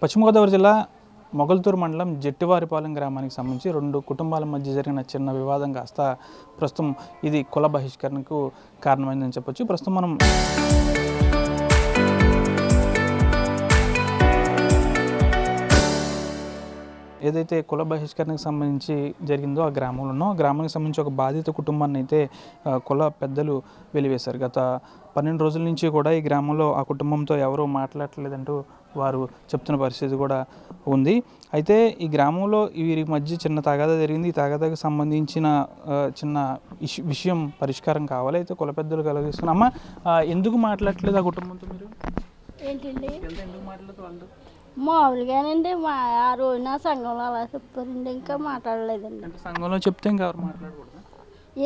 పశ్చిమ గోదావరి జిల్లా మొగల్తూరు మండలం జట్టివారిపాలెం గ్రామానికి సంబంధించి రెండు కుటుంబాల మధ్య జరిగిన చిన్న వివాదం కాస్త ప్రస్తుతం ఇది కుల బహిష్కరణకు కారణమైందని చెప్పొచ్చు. ప్రస్తుతం మనం ఏదైతే కుల బహిష్కరణకు సంబంధించి జరిగిందో ఆ గ్రామానికి సంబంధించి ఒక బాధిత కుటుంబాన్ని అయితే కుల పెద్దలు వెలివేశారు. గత 12 రోజుల నుంచి కూడా ఈ గ్రామంలో ఆ కుటుంబంతో ఎవరూ మాట్లాడలేదంటూ వారు చెప్తున్న పరిస్థితి కూడా ఉంది. అయితే ఈ గ్రామంలో వీరి మధ్య చిన్న తగాదా జరిగింది. ఈ తగాదాకు సంబంధించిన చిన్న విషయం పరిష్కారం కావాలి. అయితే కుల పెద్దలు కలిగిస్తున్నా అమ్మ ఎందుకు మాట్లాడట్లేదు ఆ కుటుంబంతో మీరు? ఏంటండి ఎందుకు మాట్లాడలేదు వాళ్ళు? మామూలుగానండి ఆ రోజున సంఘంలో అలా చెప్పారండి, ఇంకా మాట్లాడలేదండి. అంటే సంఘంలో చెప్తే ఇంకా ఎవరు మాట్లాడకూడదు?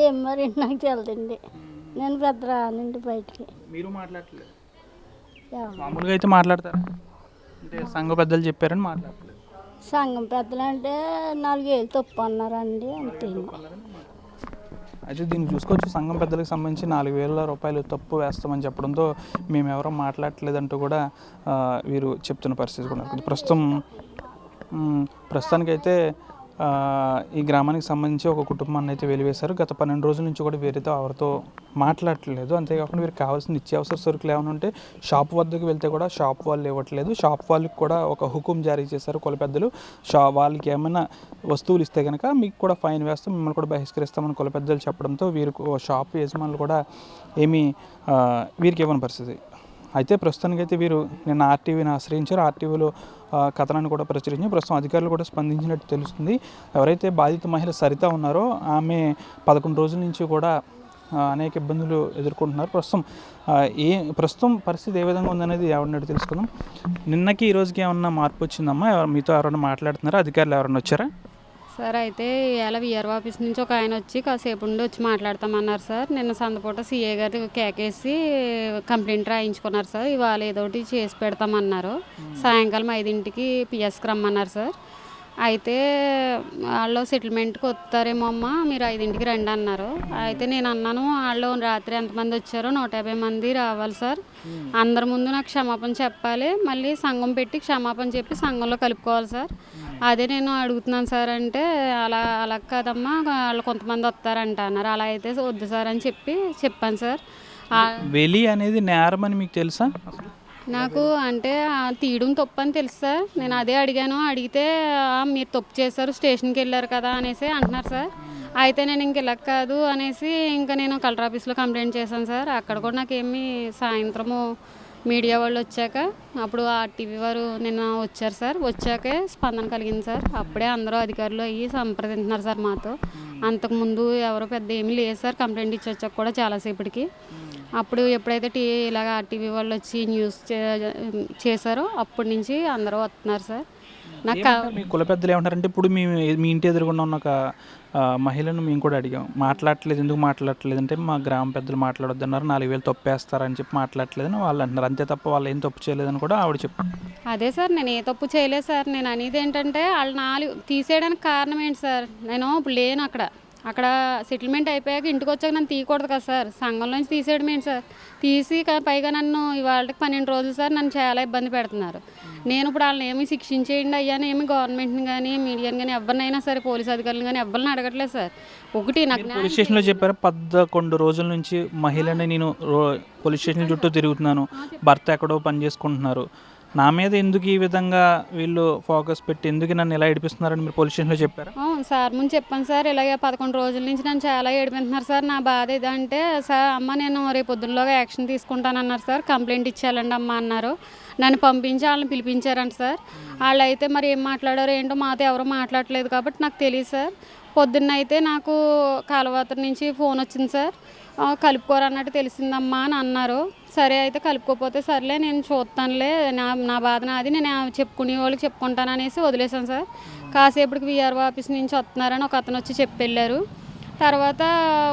ఏం మరి నాకు తెలియదండి, నేను పెద్ద రానండి బయటికి. మీరు మాట్లాడట్లేదు? మామూలుగా అయితే మాట్లాడతారా? అంటే సంఘ పెద్దలు చెప్పారని మాట్లాడట్లేదు. సంఘం పెద్దలు అంటే 4 ఏళ్ళు తప్పు అన్నారండి, అంతే. అయితే దీన్ని చూసుకోవచ్చు. సంఘం పెద్దలకు సంబంధించి 4,000 రూపాయలు తప్పు వేస్తామని చెప్పడంతో మేము ఎవరో మాట్లాడట్లేదంటూ కూడా వీరు చెప్తున్న పరిస్థితి కూడా ప్రస్తుతానికైతే ఈ గ్రామానికి సంబంధించి ఒక కుటుంబాన్ని అయితే వెలివేశారు. గత 12 రోజుల నుంచి కూడా వీరితో ఎవరితో మాట్లాడట్లేదు. అంతేకాకుండా వీరికి కావాల్సిన నిత్యావసర సరుకులు ఏమైనా ఉంటే షాప్ వద్దకు వెళ్తే కూడా షాప్ వాళ్ళు ఇవ్వట్లేదు. షాప్ వాళ్ళకి కూడా ఒక హుకుం జారీ చేశారు కుల పెద్దలు. వాళ్ళకి ఏమైనా వస్తువులు ఇస్తే కనుక మీకు కూడా ఫైన్ వేస్తాం, మిమ్మల్ని కూడా బహిష్కరిస్తామని కుల పెద్దలు చెప్పడంతో వీరికి షాప్ యజమానులు కూడా ఏమీ వీరికి ఇవ్వని పరిస్థితి. అయితే ప్రస్తుతానికైతే వీరు నిన్న ఆర్టీవీని ఆశ్రయించారు. ఆర్టీవీలో కథనాన్ని కూడా ప్రచురించి ప్రస్తుతం అధికారులు కూడా స్పందించినట్టు తెలుస్తుంది. ఎవరైతే బాధిత మహిళ సరిత ఉన్నారో ఆమె 11 రోజుల నుంచి కూడా అనేక ఇబ్బందులు ఎదుర్కొంటున్నారు. ప్రస్తుతం పరిస్థితి ఏ విధంగా ఉందనేది ఎవరినట్టు తెలుసుకుందాం. నిన్నకి ఈ రోజుకి ఏమన్నా మార్పు వచ్చిందమ్మా? మీతో ఎవరైనా మాట్లాడుతున్నారా? అధికారులు ఎవరైనా వచ్చారా? సార్ అయితే ఇవాళ విఆర్ఓ ఆఫీస్ నుంచి ఒక ఆయన వచ్చి కాసేపు ఉండి వచ్చి మాట్లాడతామన్నారు సార్. నిన్న సందపూట సీఏ గారు కేకేసి కంప్లైంట్ రాయించుకున్నారు సార్. ఇవాళ ఏదోటి చేసి పెడతామన్నారు. సాయంకాలం 5ంటికి పిఎస్కి రమ్మన్నారు సార్. అయితే వాళ్ళు సెటిల్మెంట్కి వస్తారేమో అమ్మ, మీరు 5ంటికి రండి అన్నారు. అయితే నేను అన్నాను, వాళ్ళు రాత్రి ఎంతమంది వచ్చారో 150 మంది రావాలి సార్. అందరి ముందు నాకు క్షమాపణ చెప్పాలి, మళ్ళీ సంఘం పెట్టి క్షమాపణ చెప్పి సంఘంలో కలుపుకోవాలి సార్. అదే నేను అడుగుతున్నాను సార్ అంటే, అలా కాదమ్మా, వాళ్ళు కొంతమంది వస్తారంట అన్నారు. అలా అయితే వద్దు సార్ అని చెప్పాను సార్. వెలి అనేది నేరం అని మీకు తెలుసా? నాకు అంటే తీయడం తప్పు అని తెలుసు సార్. నేను అదే అడిగాను. అడిగితే మీరు తప్పు చేశారు, స్టేషన్కి వెళ్ళారు కదా అనేసి అంటున్నారు సార్. అయితే నేను ఇంక ఇలా కాదు అనేసి ఇంకా నేను కలెక్టర్ ఆఫీస్లో కంప్లైంట్ చేశాను సార్. అక్కడ కూడా నాకేమీ సాయంత్రము మీడియా వాళ్ళు వచ్చాక అప్పుడు ఆర్టీవీ వారు నిన్న వచ్చారు సార్. వచ్చాకే స్పందన కలిగింది సార్. అప్పుడే అందరూ అధికారులు అయ్యి సంప్రదింటున్నారు సార్ మాతో. అంతకుముందు ఎవరో పెద్ద ఏమీ లేదు సార్. కంప్లైంట్ ఇచ్చి వచ్చాక కూడా చాలాసేపటికి అప్పుడు ఎప్పుడైతే ఇలాగ ఆర్టీవీ వాళ్ళు వచ్చి న్యూస్ చేశారో అప్పటి నుంచి అందరూ వస్తున్నారు సార్. నాకు మీ కుల పెద్దలు ఏమంటారంటే, ఇప్పుడు మీ ఇంటి ఎదురుగుండా ఉన్న ఒక మహిళను మేము కూడా అడిగాం, మాట్లాడట్లేదు, ఎందుకు మాట్లాడట్లేదు అంటే మా గ్రామ పెద్దలు మాట్లాడొద్దు అన్నారు, 4,000 తప్పేస్తారని చెప్పి మాట్లాడట్లేదని వాళ్ళు అంటున్నారు. అంతే తప్ప వాళ్ళు ఏం తప్పు చేయలేదని కూడా ఆవిడ చెప్పారు. అదే సార్, నేను ఏ తప్పు చేయలేదు సార్. నేను అనేది ఏంటంటే వాళ్ళు 4 తీసేయడానికి కారణం ఏంటి సార్? నేను ఇప్పుడు లేను అక్కడ సెటిల్మెంట్ అయిపోయాక ఇంటికి వచ్చాక నన్ను తీయకూడదు కదా సార్. సంఘంలోంచి తీసేయడం ఏంటి సార్? తీసి పైగా నన్ను ఇవాళకి 12 రోజులు సార్ నన్ను చాలా ఇబ్బంది పెడుతున్నారు. నేను ఇప్పుడు వాళ్ళని ఏమి శిక్షించేయండి అయ్యాను, ఏమి గవర్నమెంట్ని కానీ మీడియాని కానీ ఎవరినైనా సరే పోలీస్ అధికారులు కానీ ఎవరిని అడగట్లేదు సార్. ఒకటి నాకు పోలీస్ స్టేషన్లో చెప్పారు, 11 రోజుల నుంచి మహిళని నేను పోలీస్ స్టేషన్ చుట్టూ తిరుగుతున్నాను, భర్త ఎక్కడో పని చేసుకుంటున్నారు, నా మీద ఎందుకు ఈ విధంగా వీళ్ళు ఫోకస్ పెట్టి ఎందుకు నన్ను ఇలా ఏడిపిస్తున్నారని మీరు పోలీస్ స్టేషన్లో చెప్పారు? సార్ ముందు చెప్పాను సార్. ఇలాగే 11 రోజుల నుంచి నన్ను చాలా ఏడిపిస్తున్నారు సార్. నా బాధ ఏదంటే సార్, అమ్మ నేను రేపు పొద్దున్నలోగా యాక్షన్ తీసుకుంటానన్నారు సార్. కంప్లైంట్ ఇచ్చేయాలండి అమ్మ అన్నారు. నన్ను పంపించి వాళ్ళని పిలిపించారంట సార్. వాళ్ళు అయితే మరి ఏం మాట్లాడారో ఏంటో మాతో ఎవరో మాట్లాడలేదు కాబట్టి నాకు తెలియదు సార్. పొద్దున్న అయితే నాకు కాలువాతర నుంచి ఫోన్ వచ్చింది సార్. కలుపుకోరన్నట్టు తెలిసిందమ్మా అని అన్నారు. సరే అయితే కలుపుకోకపోతే సర్లే నేను చూస్తానులే, నా బాధ నాది, నేను చెప్పుకునే వాళ్ళకి చెప్పుకుంటాను అనేసి వదిలేసాను సార్. కాసేపటికి విఆర్ఓ ఆఫీస్ నుంచి వస్తున్నారని ఒక అతను వచ్చి చెప్పి వెళ్ళారు. తర్వాత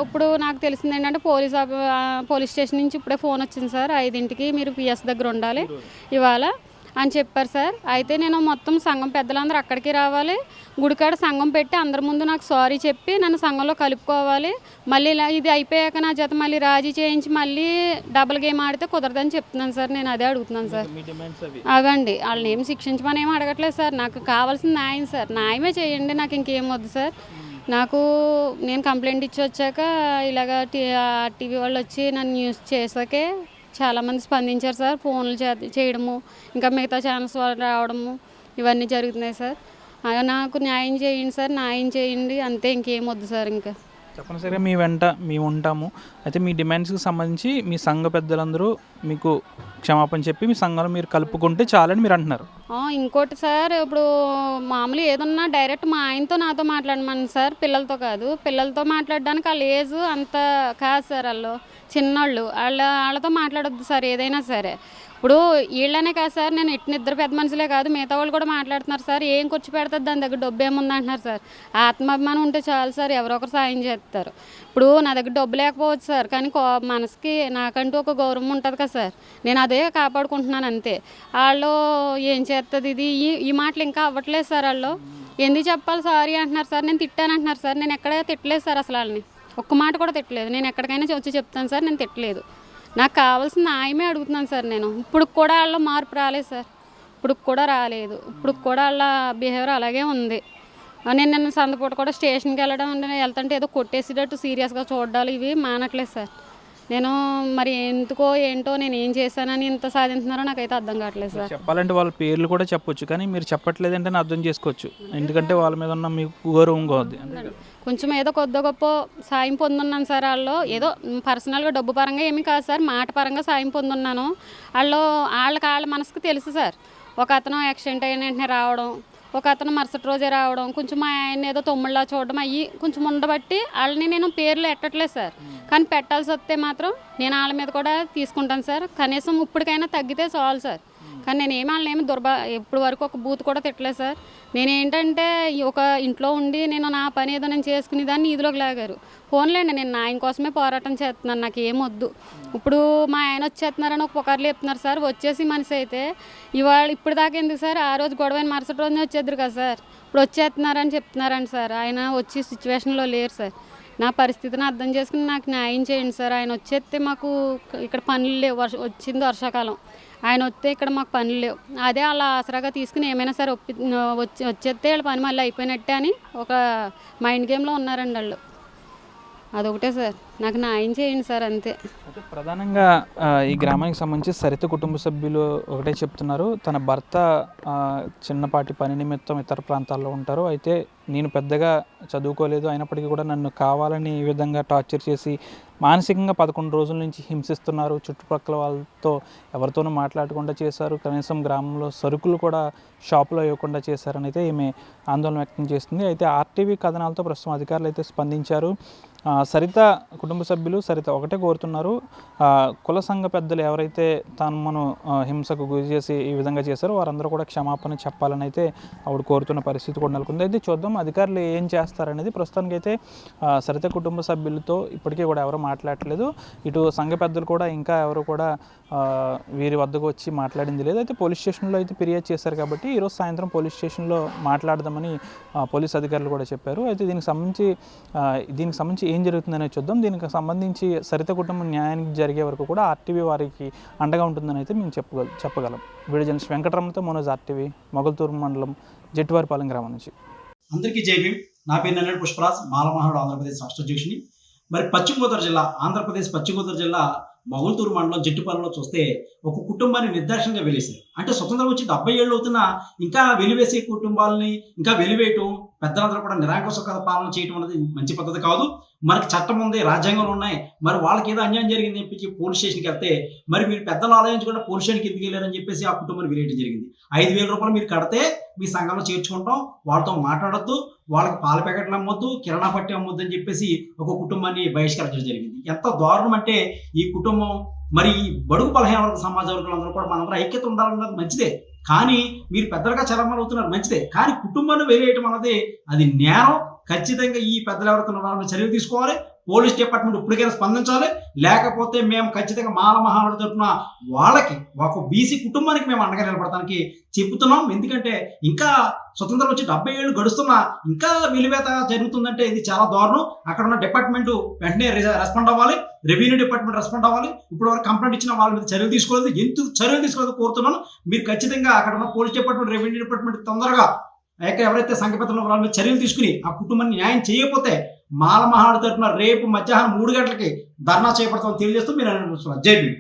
ఇప్పుడు నాకు తెలిసింది ఏంటంటే పోలీస్ స్టేషన్ నుంచి ఇప్పుడే ఫోన్ వచ్చింది సార్, 5ంటికి మీరు పిఎస్ దగ్గర ఉండాలి ఇవాళ అని చెప్పారు సార్. అయితే నేను మొత్తం సంఘం పెద్దలందరూ అక్కడికి రావాలి, గుడికాడ సంఘం పెట్టి అందరి ముందు నాకు సారీ చెప్పి నన్ను సంఘంలో కలుపుకోవాలి. మళ్ళీ ఇలా ఇది అయిపోయాక నా జత మళ్ళీ రాజీ చేయించి మళ్ళీ డబుల్ గేమ్ ఆడితే కుదరదని చెప్తున్నాను సార్. నేను అదే అడుగుతున్నాను సార్. అవండి వాళ్ళని ఏం శిక్షించమని ఏమి అడగట్లేదు సార్. నాకు కావాల్సిన న్యాయం సార్. న్యాయమే చేయండి, నాకు ఇంకేం వద్దు సార్. నాకు నేను కంప్లైంట్ ఇచ్చి వచ్చాక ఇలాగ టీవీ వాళ్ళు వచ్చి నన్ను న్యూస్ చేసాకే చాలామంది స్పందించారు సార్. ఫోన్లు చేయడము, ఇంకా మిగతా ఛానల్స్ వాళ్ళు రావడము, ఇవన్నీ జరుగుతున్నాయి సార్. నాకు న్యాయం చేయండి సార్, న్యాయం చేయండి, అంతే, ఇంకేం వద్దు సార్. ఇంకా తప్పనిసరిగా మీ వెంట మేము ఉంటాము. అయితే మీ డిమాండ్స్కి సంబంధించి మీ సంఘ పెద్దలందరూ మీకు క్షమాపణ చెప్పి మీ సంఘంలో మీరు కలుపుకుంటే చాలని మీరు అంటున్నారు. ఇంకోటి సార్, ఇప్పుడు మామూలు ఏదన్నా డైరెక్ట్ మా ఆయనతో నాతో మాట్లాడమని సార్, పిల్లలతో కాదు. పిల్లలతో మాట్లాడడానికి వాళ్ళ ఏజ్ అంత కాదు సార్. వాళ్ళు చిన్నోళ్ళు, వాళ్ళతో మాట్లాడొద్దు సార్ ఏదైనా సరే. ఇప్పుడు వీళ్ళనే కాదు సార్, నేను ఇద్దరు పెద్ద మనుషులే కాదు, మిగతా వాళ్ళు కూడా మాట్లాడుతున్నారు సార్. ఏం ఖర్చు పెడుతుంది, దాని దగ్గర డబ్బు ఏముంది అంటున్నారు సార్. ఆత్మాభిమానం ఉంటే చాలు సార్, ఎవరో ఒకరు సాయం చేస్తారు. ఇప్పుడు నా దగ్గర డబ్బు లేకపోవచ్చు సార్, కానీ మనసుకి నాకంటూ ఒక గౌరవం ఉంటుంది కదా సార్. నేను అదే కాపాడుకుంటున్నాను అంతే. వాళ్ళు ఏం చేస్తుంది ఇది, ఈ మాటలు ఇంకా అవ్వట్లేదు సార్. వాళ్ళు ఎందుకు చెప్పాలి సారీ అంటున్నారు సార్. నేను తిట్టాను అంటున్నారు సార్. నేను ఎక్కడ తిట్టలేదు సార్, అసలు వాళ్ళని ఒక్క మాట కూడా తిట్టలేదు. నేను ఎక్కడికైనా వచ్చి చెప్తాను సార్, నేను తిట్టలేదు. నాకు కావాల్సిన న్యాయమే అడుగుతున్నాను సార్. నేను ఇప్పుడు కూడా వాళ్ళ మార్పు రాలేదు సార్. ఇప్పుడు కూడా రాలేదు. ఇప్పుడు కూడా వాళ్ళ బిహేవియర్ అలాగే ఉంది. నేను సందపూట కూడా స్టేషన్కి వెళ్తుంటే ఏదో కొట్టేసేటట్టు సీరియస్గా చూడాలి, ఇవి మానట్లేదు సార్. నేను మరి ఎందుకో ఏంటో నేను ఏం చేశానని ఇంత సాధించున్నారో నాకైతే అర్థం కావట్లేదు సార్. చెప్పాలంటే వాళ్ళ పేర్లు కూడా చెప్పొచ్చు, కానీ మీరు చెప్పట్లేదంటే నేను అర్థం చేసుకోవచ్చు. ఎందుకంటే వాళ్ళ మీద ఉన్న మీకు గౌరవం కాదు. కొంచెం ఏదో కొద్ది గొప్ప సాయం పొందున్నాను సార్. వాళ్ళు ఏదో పర్సనల్గా డబ్బు పరంగా ఏమీ కాదు సార్, మాట పరంగా సాయం పొందున్నాను. వాళ్ళ మనసుకు తెలుసు సార్. ఒక అతను యాక్సిడెంట్ అయిన వెంటనే రావడం, ఒక అతను మరుసటి రోజే రావడం, కొంచెం మా ఆయన ఏదో తొమ్మిళ్ళ చూడడం అయ్యి కొంచెం ఉండబట్టి వాళ్ళని నేను పేర్లు ఎట్టట్లేదు సార్. కానీ పెట్టాల్సి వస్తే మాత్రం నేను వాళ్ళ మీద కూడా తీసుకుంటాను సార్. కనీసం ఇప్పటికైనా తగ్గితే చాలు సార్. కానీ నేను వాళ్ళని ఇప్పుడు వరకు ఒక బూత్ కూడా తిట్టలేదు సార్. నేనేంటంటే ఒక ఇంట్లో ఉండి నేను నా పని ఏదో నేను చేసుకునే దాన్ని ఇదిలోకి లాగారు. ఫోన్లేండి, నేను నా ఆయన కోసమే పోరాటం చేస్తున్నాను, నాకు ఏమొద్దు. ఇప్పుడు మా ఆయన వచ్చేస్తున్నారని ఒక పుకార్లు చెప్తున్నారు సార్. వచ్చేసి మనిషి అయితే ఇప్పుడు దాకా ఎందుకు సార్, ఆ రోజు గొడవైన మరుసటి రోజునే వచ్చేద్దరు కదా సార్. ఇప్పుడు వచ్చేస్తున్నారని చెప్తున్నారండి సార్. ఆయన వచ్చి సిచ్యువేషన్లో లేరు సార్. నా పరిస్థితిని అర్థం చేసుకుని నాకు న్యాయం చేయండి సార్. ఆయన వచ్చేస్తే మాకు ఇక్కడ పనులు లేవు, వచ్చింది వర్షాకాలం. ఆయన వస్తే ఇక్కడ మాకు పనులు లేవు. అదే అలా ఆసరాగా తీసుకుని ఏమైనా సరే వచ్చేస్తే వాళ్ళ పని మళ్ళీ అయిపోయినట్టే అని ఒక మైండ్ గేమ్లో ఉన్నారండి వాళ్ళు. అదొకటే సార్, నాకు న్యాయం చేయండి సార్, అంతే. అయితే ప్రధానంగా ఈ గ్రామానికి సంబంధించి సరిత కుటుంబ సభ్యులు ఒకటే చెప్తున్నారు. తన భర్త చిన్నపాటి పని నిమిత్తం ఇతర ప్రాంతాల్లో ఉంటారు. అయితే నేను పెద్దగా చదువుకోలేదు, అయినప్పటికీ కూడా నన్ను కావాలని ఈ విధంగా టార్చర్ చేసి మానసికంగా 11 రోజుల నుంచి హింసిస్తున్నారు. చుట్టుపక్కల వాళ్ళతో ఎవరితోనూ మాట్లాడకుండా చేశారు. కనీసం గ్రామంలో సరుకులు కూడా షాపులో ఇవ్వకుండా చేశారని అయితే ఈమె ఆందోళన వ్యక్తం చేస్తుంది. అయితే ఆర్టీవీ కథనాలతో ప్రస్తుతం అధికారులు అయితే స్పందించారు. సరిత కుటుంబ సభ్యులు సరిత ఒకటే కోరుతున్నారు, కుల సంఘ పెద్దలు ఎవరైతే తమను హింసకు గురి చేసి ఈ విధంగా చేశారో వారందరూ కూడా క్షమాపణ చెప్పాలని అయితే ఆవిడ కోరుతున్న పరిస్థితి కూడా నెలకొంది. అయితే చూద్దాం అధికారులు ఏం చేస్తారనేది. ప్రస్తుతానికైతే సరిత కుటుంబ సభ్యులతో ఇప్పటికీ కూడా ఎవరు మాట్లాడట్లేదు. ఇటు సంఘ పెద్దలు కూడా ఇంకా ఎవరు కూడా వీరి వద్దకు వచ్చి మాట్లాడింది లేదు. అయితే పోలీస్ స్టేషన్లో అయితే ఫిర్యాదు చేశారు కాబట్టి ఈరోజు సాయంత్రం పోలీస్ స్టేషన్లో మాట్లాడదామని పోలీస్ అధికారులు కూడా చెప్పారు. అయితే దీనికి సంబంధించి ఏం జరుగుతుందనే చూద్దాం. దీనికి సంబంధించి సరిత కుటుంబం న్యాయానికి జరిగే వరకు కూడా ఆర్టీవీ వారికి అండగా ఉంటుందని అయితే మేము చెప్పగలం. వీడియో జర్నలిస్ట్ వెంకటరమణతో మనోజ్, ఆర్టీవీ, మొగల్తూరు మండలం, జట్టివారిపాలెం గ్రామం నుంచి. అందరికీ జై భీమ్. నా పేరు నల్లెడి పుష్పరాజ్, మాలమహాడు ఆంధ్రప్రదేశ్ రాష్ట్ర అధ్యక్షుని. మరి పశ్చిమ గోదావరి జిల్లా, ఆంధ్రప్రదేశ్ పశ్చిమ గోదావరి జిల్లా మొగల్తూరు మండలం జట్టిపాలెంలో చూస్తే ఒక కుటుంబాన్ని నిర్దాక్షిణ్యంగా వెలివేశారు. అంటే స్వతంత్రం వచ్చి 70 ఏళ్ళు అవుతున్నా ఇంకా వెలివేసే కుటుంబాలని ఇంకా వెలివేయటం, పెద్దలందరూ కూడా నిరాంకుశ పాలన చేయటం అనేది మంచి పద్ధతి కాదు. మనకి చట్టం ఉంది, రాజ్యాంగంలో ఉన్నాయి. మరి వాళ్ళకి ఏదో అన్యాయం జరిగింది చెప్పి పోలీస్ స్టేషన్కి వెళ్తే మరి మీరు పెద్దలు ఆలోచించకుండా పోలీస్ స్టేషన్కి ఎందుకు వెళ్ళారని చెప్పేసి ఆ కుటుంబాన్ని వెలివేయడం జరిగింది. 5,000 రూపాయలు మీరు కడితే మీ సంఘంలో చేర్చుకుంటాం, వాళ్ళతో మాట్లాడొద్దు, వాళ్ళకి పాల ప్యాకెట్లు అమ్మొద్దు, కిరాణా పట్టి అమ్మొద్దు అని చెప్పేసి ఒక కుటుంబాన్ని బహిష్కరించడం జరిగింది. ఎంత దారుణం అంటే ఈ కుటుంబం మరి బడుగు బలహీన వర్గ సమాజ వర్గాలందరూ కూడా మనందరూ ఐక్యత ఉండాలన్నది మంచిదే. కానీ మీరు పెద్దలుగా చలమలు అవుతున్నారు మంచిదే, కానీ కుటుంబాన్ని వెలివేయటం అన్నది అది నేరం. ఖచ్చితంగా ఈ పెద్దలు ఎవరైతే ఉన్నారో చర్యలు తీసుకోవాలి. పోలీస్ డిపార్ట్మెంట్ ఇప్పటికైనా స్పందించాలి. లేకపోతే మేము ఖచ్చితంగా మాల మహానాడు తరపున వాళ్ళకి ఒక బీసీ కుటుంబానికి మేము అండగా నిలబడటానికి చెబుతున్నాం. ఎందుకంటే ఇంకా స్వతంత్రం వచ్చి 70 ఏళ్ళు గడుస్తున్నా ఇంకా వెలివేత జరుగుతుందంటే ఇది చాలా దారుణం. అక్కడ ఉన్న డిపార్ట్మెంట్ వెంటనే రెస్పాండ్ అవ్వాలి. రెవెన్యూ డిపార్ట్మెంట్ రెస్పాండ్ అవ్వాలి. ఇప్పుడు వరకు కంప్లైంట్ ఇచ్చిన వాళ్ళ మీద చర్యలు తీసుకోలేదు. ఎందుకు చర్యలు తీసుకోలేదు కోరుతున్నాను. మీరు ఖచ్చితంగా అక్కడ ఉన్న పోలీస్ డిపార్ట్మెంట్, రెవెన్యూ డిపార్ట్మెంట్ తొందరగా ఎవరైతే సంఘపెత్తలో వాళ్ళ మీద చర్యలు తీసుకుని ఆ కుటుంబాన్ని న్యాయం చేయకపోతే మాల మహానాడు తరపున రేపు మధ్యాహ్నం 3 గంటలకి ధర్నా చేపడతామని తెలియజేస్తూ మీరు జై భీమ్.